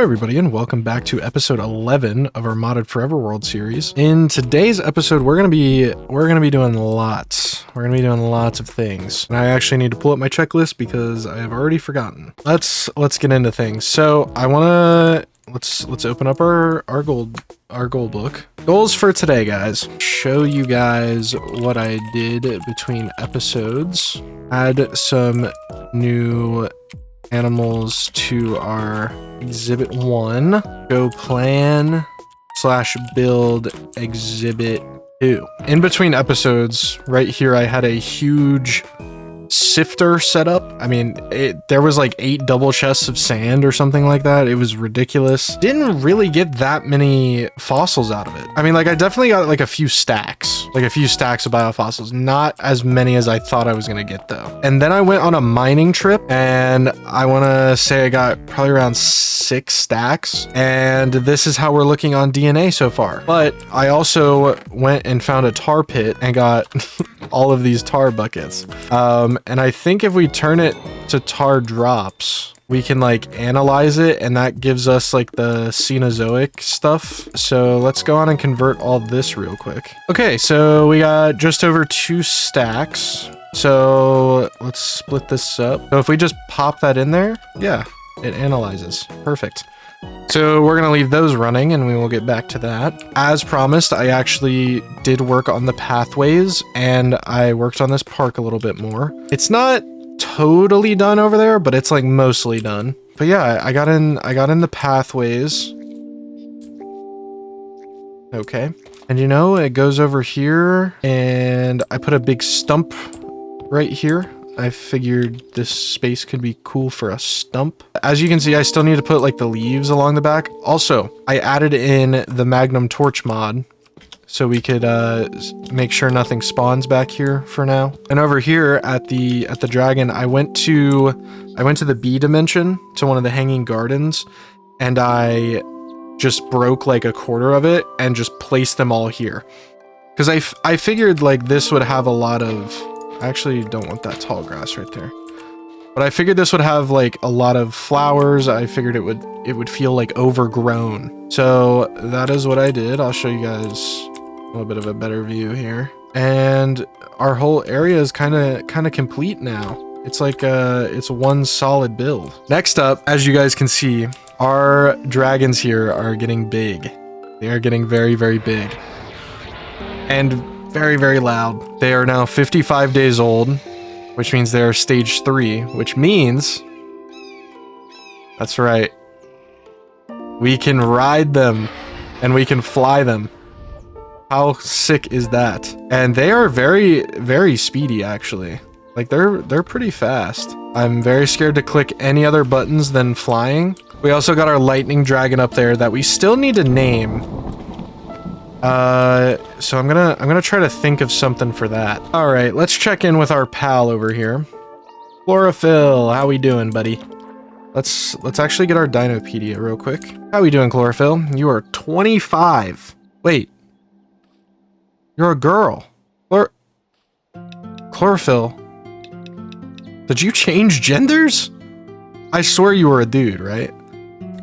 everybody, and welcome back to episode 11 of our Modded Forever World series. In today's episode, we're gonna be doing lots. We're gonna be doing lots of things, and I actually need to pull up my checklist because I have already forgotten. Let's get into things. So I wanna let's open up our goal book. Goals for today, guys. Show you guys what I did between episodes. Add some new animals to our exhibit 1. Go plan / build exhibit 2. In between episodes, right here, I had a huge sifter set up. I mean, there was like 8 double chests of sand or something like that. It was ridiculous. Didn't really get that many fossils out of it. I mean, like, I definitely got like a few stacks of biofossils. Not as many as I thought I was gonna get though. And then I went on a mining trip, and I want to say I got probably around 6 stacks. And this is how we're looking on DNA so far. But I also went and found a tar pit and got all of these tar buckets. And I think if we turn it to tar drops, we can like analyze it, and that gives us like the Cenozoic stuff. So let's go on and convert all this real quick. Okay, so we got just over 2 stacks. So let's split this up. So if we just pop that in there, yeah, it analyzes. Perfect. So we're gonna leave those running, and we will get back to that. As promised, I actually did work on the pathways, and I worked on this park a little bit more. It's not totally done over there, but it's like mostly done. But yeah, I got in the pathways. Okay. And you know, it goes over here, and I put a big stump right here. I figured this space could be cool for a stump. As you can see, I still need to put like the leaves along the back. Also, I added in the Magnum Torch mod so we could make sure nothing spawns back here for now. And over here at the dragon, I went to the B dimension, to one of the hanging gardens, and I just broke like a quarter of it and just placed them all here. Because I figured like this would have a lot of... I actually don't want that tall grass right there. But I figured this would have like a lot of flowers. I figured it would feel like overgrown. So that is what I did. I'll show you guys a little bit of a better view here. And our whole area is kind of complete now. It's like it's one solid build. Next up, as you guys can see, our dragons here are getting big. They are getting very, very big. And very, very loud. They are now 55 days old, which means they're stage 3, which means... That's right. We can ride them, and we can fly them. How sick is that? And they are very, very speedy, actually. Like, they're pretty fast. I'm very scared to click any other buttons than flying. We also got our lightning dragon up there that we still need to name. So I'm gonna try to think of something for that. All right, let's check in with our pal over here. Chlorophyll, how we doing, buddy? Let's actually get our Dinopedia real quick. How we doing, Chlorophyll? You are 25. Wait. You're a girl. Chlorophyll. Did you change genders? I swear you were a dude, right?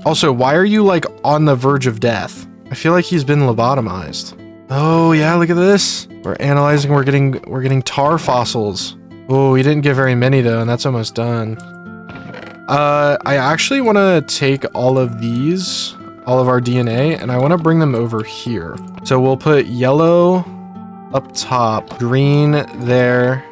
Also, why are you like on the verge of death? I feel like he's been lobotomized. Oh yeah, look at this. We're analyzing, we're getting tar fossils. Oh, we didn't get very many though, and that's almost done. I actually want to take all of our DNA, and I want to bring them over here. So we'll put yellow up top, green there.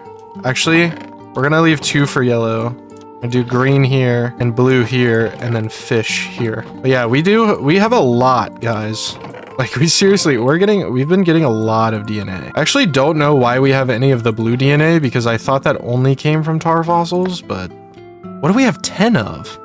Actually, we're gonna leave 2 for yellow. I do green here and blue here, and then fish here. But yeah, we have a lot, guys. Like, we've been getting a lot of DNA. I actually don't know why we have any of the blue DNA, because I thought that only came from tar fossils, but what do we have 10 of?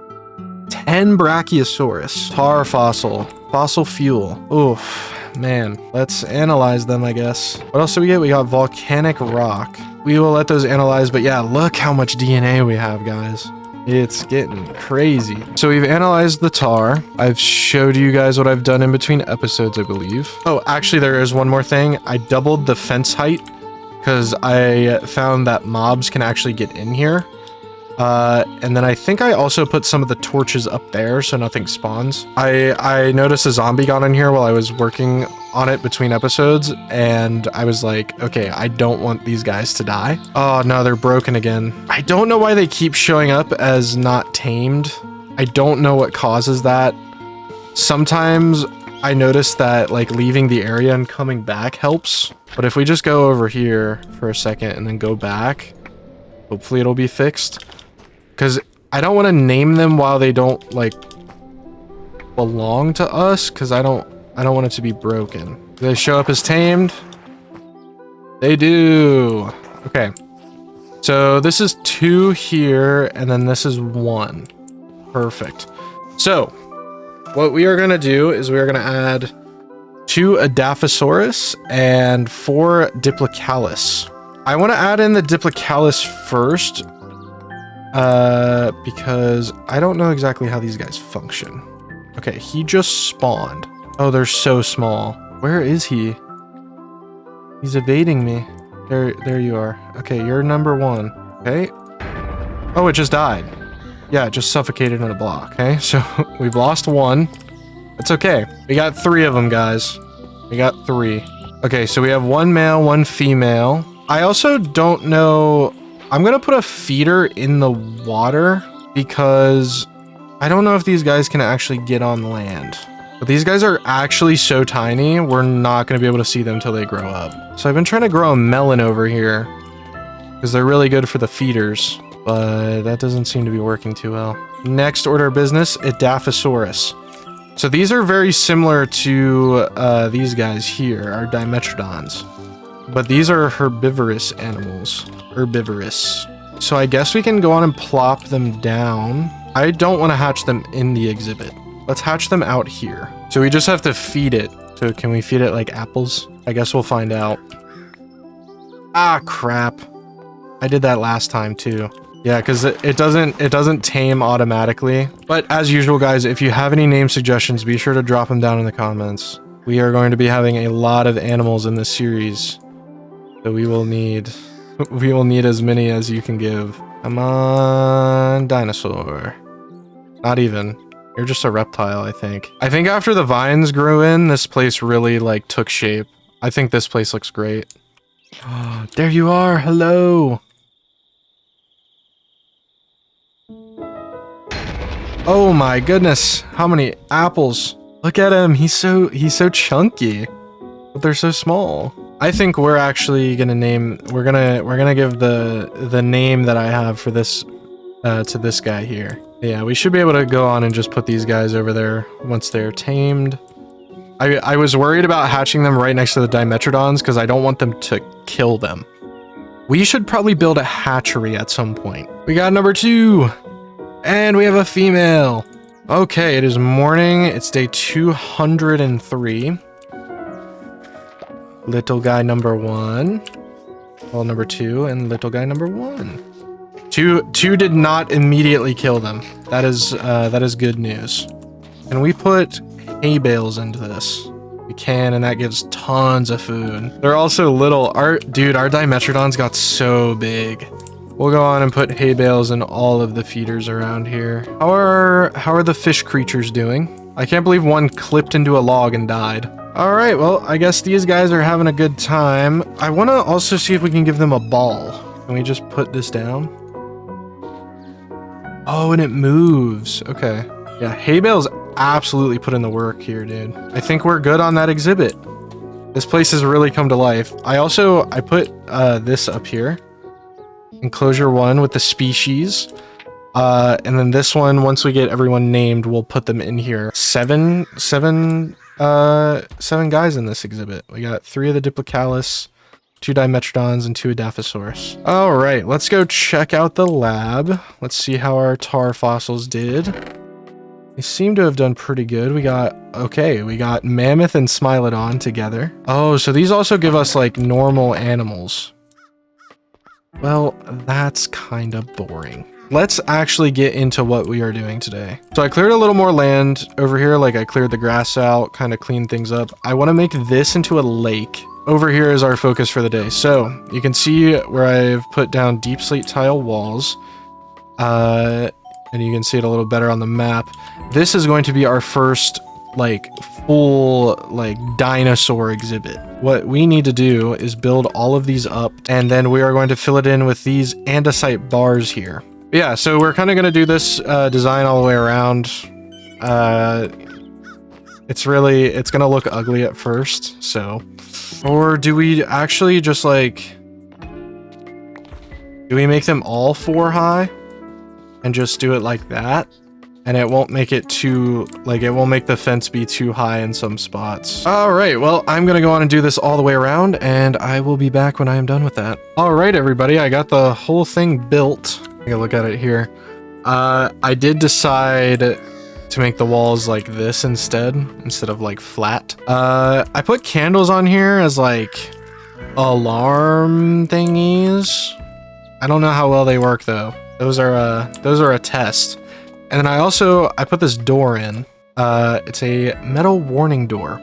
10 Brachiosaurus, tar fossil fuel. Oof, man. Let's analyze them, I guess. What else do we get? We got volcanic rock. We will let those analyze, but yeah, look how much DNA we have, guys. It's getting crazy. So we've analyzed the tar. I've showed you guys what I've done in between episodes, I believe. Oh, actually, there is one more thing. I doubled the fence height because I found that mobs can actually get in here. And then I think I also put some of the torches up there so nothing spawns. I noticed a zombie got in here while I was working on it between episodes, and I was like, okay, I don't want these guys to die. Oh no, they're broken again. I don't know why they keep showing up as not tamed. I don't know what causes that. Sometimes I notice that like leaving the area and coming back helps. But if we just go over here for a second and then go back, hopefully it'll be fixed. Because I don't want to name them while they don't like belong to us, because I don't want it to be broken. Do they show up as tamed? They do. Okay. So this is 2 here, and then this is 1. Perfect. So what we are going to do is we are going to add 2 Adaphosaurus and 4 Diplocalus. I want to add in the Diplocalus first, because I don't know exactly how these guys function. Okay, he just spawned. Oh, they're so small. Where is he? He's evading me. There you are. Okay, you're number 1. Okay. Oh, it just died. Yeah, it just suffocated in a block. Okay, so we've lost 1. It's okay. We got 3 of them, guys. We got 3. Okay, so we have 1 male, 1 female. I also don't know. I'm gonna put a feeder in the water because I don't know if these guys can actually get on land. But these guys are actually so tiny, we're not gonna be able to see them till they grow up. So I've been trying to grow a melon over here because they're really good for the feeders, but that doesn't seem to be working too well. Next order of business, Edaphosaurus. So these are very similar to these guys here, our Dimetrodons. But these are herbivorous animals. Herbivorous. So I guess we can go on and plop them down. I don't want to hatch them in the exhibit. Let's hatch them out here. So we just have to feed it. So can we feed it like apples? I guess we'll find out. Ah, crap. I did that last time too. Yeah, because it doesn't tame automatically. But as usual, guys, if you have any name suggestions, be sure to drop them down in the comments. We are going to be having a lot of animals in this series. So we will need as many as you can give. Come on, dinosaur. Not even. You're just a reptile, I think. I think after the vines grew in, this place really like took shape. I think this place looks great. Oh, there you are. Hello. Oh my goodness. How many apples? Look at him. He's so chunky. But they're so small. I think we're actually gonna name. We're gonna give the name that I have for this to this guy here. Yeah, we should be able to go on and just put these guys over there once they're tamed. I was worried about hatching them right next to the Dimetrodons because I don't want them to kill them. We should probably build a hatchery at some point. We got number 2, and we have a female. Okay, it is morning. It's day 203. Little guy number 1, well, number 2, and little guy number 1. Two did not immediately kill them. That is good news. Can we put hay bales into this? We can, and that gives tons of food. They're also little. Our Dimetrodons got so big. We'll go on and put hay bales in all of the feeders around here. How are the fish creatures doing? I can't believe one clipped into a log and died. All right, well, I guess these guys are having a good time. I want to also see if we can give them a ball. Can we just put this down? Oh, and it moves. Okay. Yeah, hay bales absolutely put in the work here, dude. I think we're good on that exhibit. This place has really come to life. I put this up here. Enclosure 1 with the species. And then this one, once we get everyone named, we'll put them in here. Seven guys in this exhibit. We got 3 of the Diplocalus, 2 Dimetrodons, and 2 Edaphosaurus. All right, let's go check out the lab. Let's see how our tar fossils did. They seem to have done pretty good. We got Mammoth and Smilodon together. Oh, so these also give us like normal animals. Well, that's kind of boring. Let's actually get into what we are doing today. So I cleared a little more land over here. Like I cleared the grass out, kind of cleaned things up. I want to make this into a lake. Over here is our focus for the day. So you can see where I've put down deep slate tile walls. And you can see it a little better on the map. This is going to be our first like full like dinosaur exhibit. What we need to do is build all of these up, and then we are going to fill it in with these andesite bars here. Yeah, so we're kind of going to do this design all the way around. It's going to look ugly at first, so. Or do we actually just like, do we make them all 4 high and just do it like that? And it won't make it too, like, it won't make the fence be too high in some spots. All right, well, I'm gonna go on and do this all the way around, and I will be back when I am done with that. All right, everybody, I got the whole thing built. Take a look at it here. I did decide to make the walls like this instead of like flat. I put candles on here as like alarm thingies. I don't know how well they work though. Those are a test. And then I put this door in. It's a metal warning door.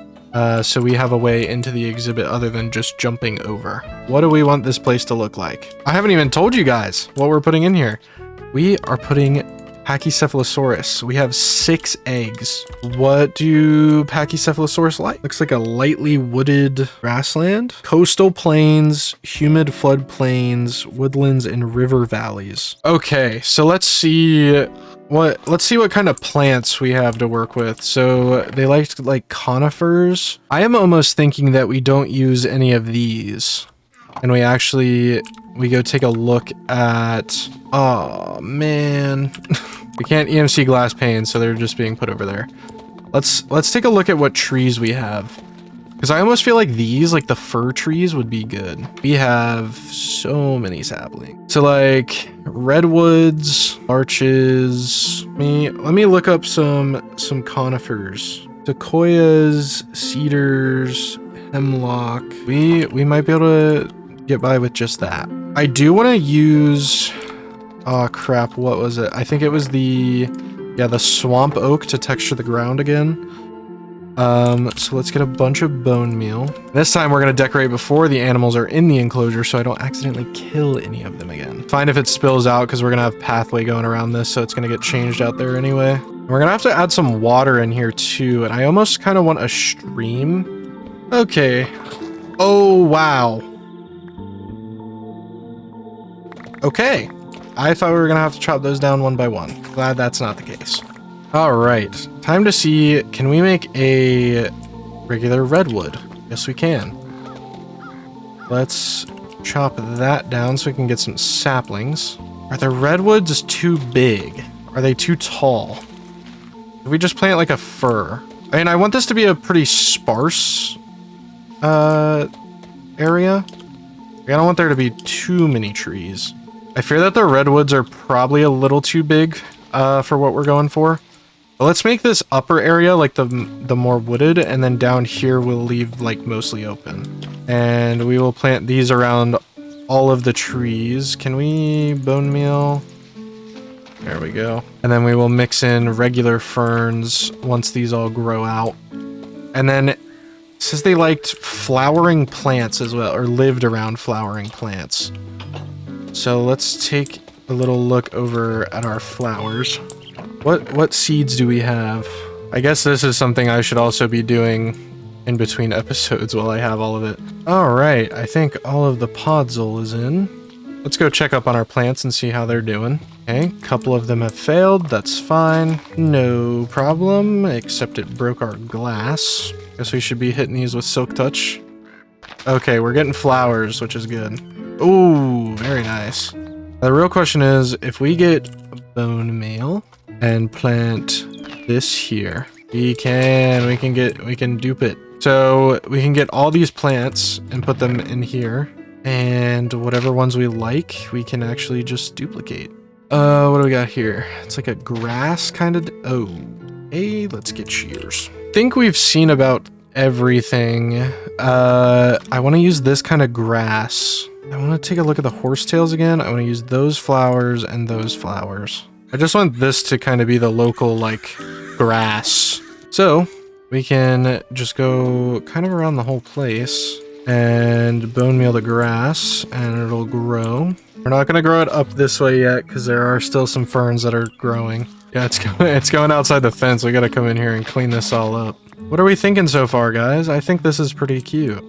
So we have a way into the exhibit other than just jumping over. What do we want this place to look like? I haven't even told you guys what we're putting in here. We are putting Pachycephalosaurus. We have 6 eggs. What do Pachycephalosaurus like? Looks like a lightly wooded grassland, coastal plains, humid flood plains, woodlands, and river valleys. Okay, so let's see what kind of plants we have to work with. So they like conifers. I am almost thinking that we don't use any of these, and we go take a look at, oh man. We can't EMC glass panes, so they're just being put over there. Let's take a look at what trees we have. Because I almost feel like these, like the fir trees, would be good. We have so many saplings. So like redwoods, larches. Let me look up some conifers. Sequoias, cedars, hemlock. We might be able to get by with just that. I do want to use, oh crap, what was it? I think it was the swamp oak to texture the ground again. So let's get a bunch of bone meal. This time we're going to decorate before the animals are in the enclosure so I don't accidentally kill any of them again. Fine if it spills out because we're going to have pathway going around this, so it's going to get changed out there anyway. We're going to have to add some water in here too, and I almost kind of want a stream. Okay. Oh, wow. Okay. I thought we were going to have to chop those down one by one. Glad that's not the case. All right, time to see, can we make a regular redwood? Yes, we can. Let's chop that down so we can get some saplings. Are the redwoods too big? Are they too tall? If we just plant like a fir. I mean, I want this to be a pretty sparse area. I don't want there to be too many trees. I fear that the redwoods are probably a little too big for what we're going for. But let's make this upper area like the more wooded, and then down here we'll leave like mostly open. And we will plant these around all of the trees. Can we bone meal? There we go. And then we will mix in regular ferns once these all grow out. And then it says they liked flowering plants as well, or lived around flowering plants. So let's take a little look over at our flowers. What seeds do we have? I guess this is something I should also be doing in between episodes while I have all of it. All right, I think all of the podzol is in. Let's go check up on our plants and see how they're doing. Okay, a couple of them have failed. That's fine. No problem, except it broke our glass. Guess we should be hitting these with silk touch. Okay, we're getting flowers, which is good. Ooh, very nice. The real question is, if we get bone meal and plant this here, we can dupe it. So we can get all these plants and put them in here, and whatever ones we like, we can actually just duplicate. What do we got here? It's like a grass kind of. Oh, hey, let's get shears. I think we've seen about everything. I want to use this kind of grass. I want to take a look at the horsetails again. I want to use those flowers and those flowers. I just want this to kind of be the local, like, grass. So we can just go kind of around the whole place and bone meal the grass, and it'll grow. We're not gonna grow it up this way yet because there are still some ferns that are growing. Yeah, it's going outside the fence. We gotta come in here and clean this all up. What are we thinking so far, guys? I think this is pretty cute.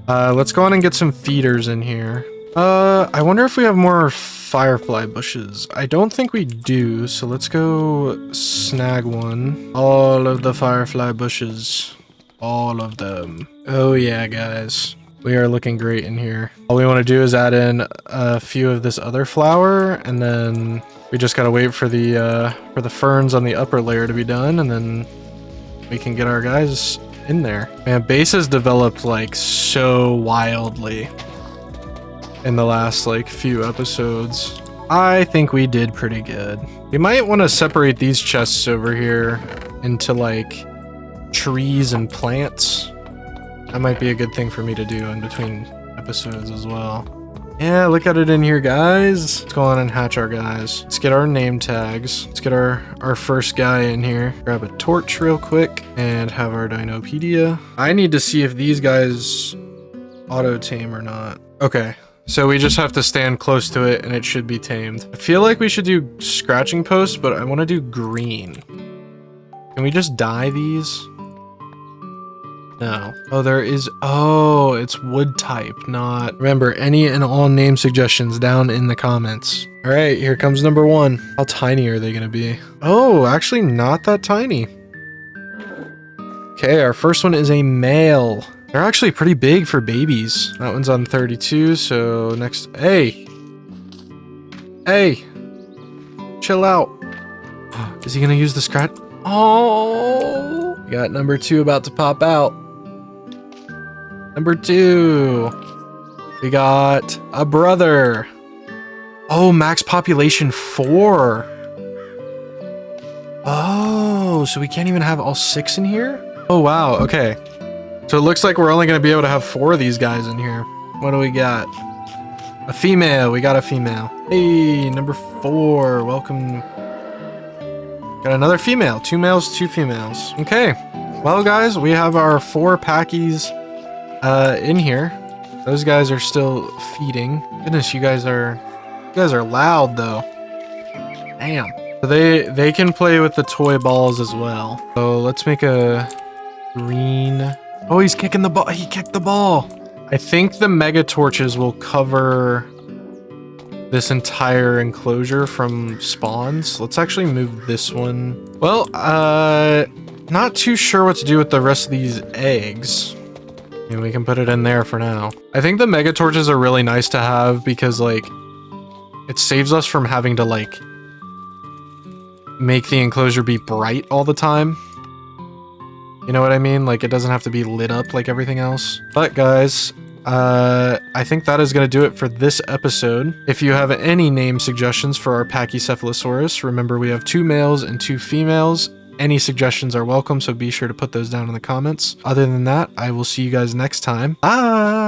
Let's go on and get some feeders in here. I wonder if we have more firefly bushes. I don't think we do, so let's go snag one. All of the firefly bushes. All of them. Oh yeah, guys. We are looking great in here. All we want to do is add in a few of this other flower, and then we just gotta wait for the ferns on the upper layer to be done, and then we can get our guys in there. Man, base has developed like so wildly in the last like few episodes. I think we did pretty good. We might want to separate these chests over here into like trees and plants. That might be a good thing for me to do in between episodes as well. Yeah, look at it in here, guys. Let's go on and hatch our guys. Let's get our name tags. Let's get our first guy in here. Grab a torch real quick and have our Dinopedia. I need to see if these guys auto-tame or not. Okay, so we just have to stand close to it and it should be tamed. I feel like we should do scratching posts, but I want to do green. Can we just dye these? No. Oh, there is. Oh, it's wood type, not. Remember, any and all name suggestions down in the comments. All right, here comes number one. How tiny are they going to be? Oh, actually not that tiny. Okay, our first one is a male. They're actually pretty big for babies. That one's on 32, so next. Hey. Hey. Chill out. Is he going to use the scratch? Oh. We got number two about to pop out. Number two, we got a brother. Oh, max population 4. Oh, so we can't even have all 6 in here? Oh, wow. Okay. So it looks like we're only going to be able to have 4 of these guys in here. What do we got? A female. We got a female. Hey, number 4. Welcome. Got another female. 2 males, 2 females. Okay. Well, guys, we have our 4 packies in here. Those guys are still feeding. Goodness, you guys are loud though. Damn. So they can play with the toy balls as well. So let's make a green. Oh, he's kicking the ball. He kicked the ball. I think the mega torches will cover this entire enclosure from spawns. Let's actually move this one. Well, not too sure what to do with the rest of these eggs. I mean, we can put it in there for now. I think the mega torches are really nice to have because like it saves us from having to like make the enclosure be bright all the time. You know what I mean? Like it doesn't have to be lit up like everything else. But guys, I think that is going to do it for this episode. If you have any name suggestions for our Pachycephalosaurus, remember we have 2 males and 2 females. Any suggestions are welcome, so be sure to put those down in the comments. Other than that, I will see you guys next time. Bye!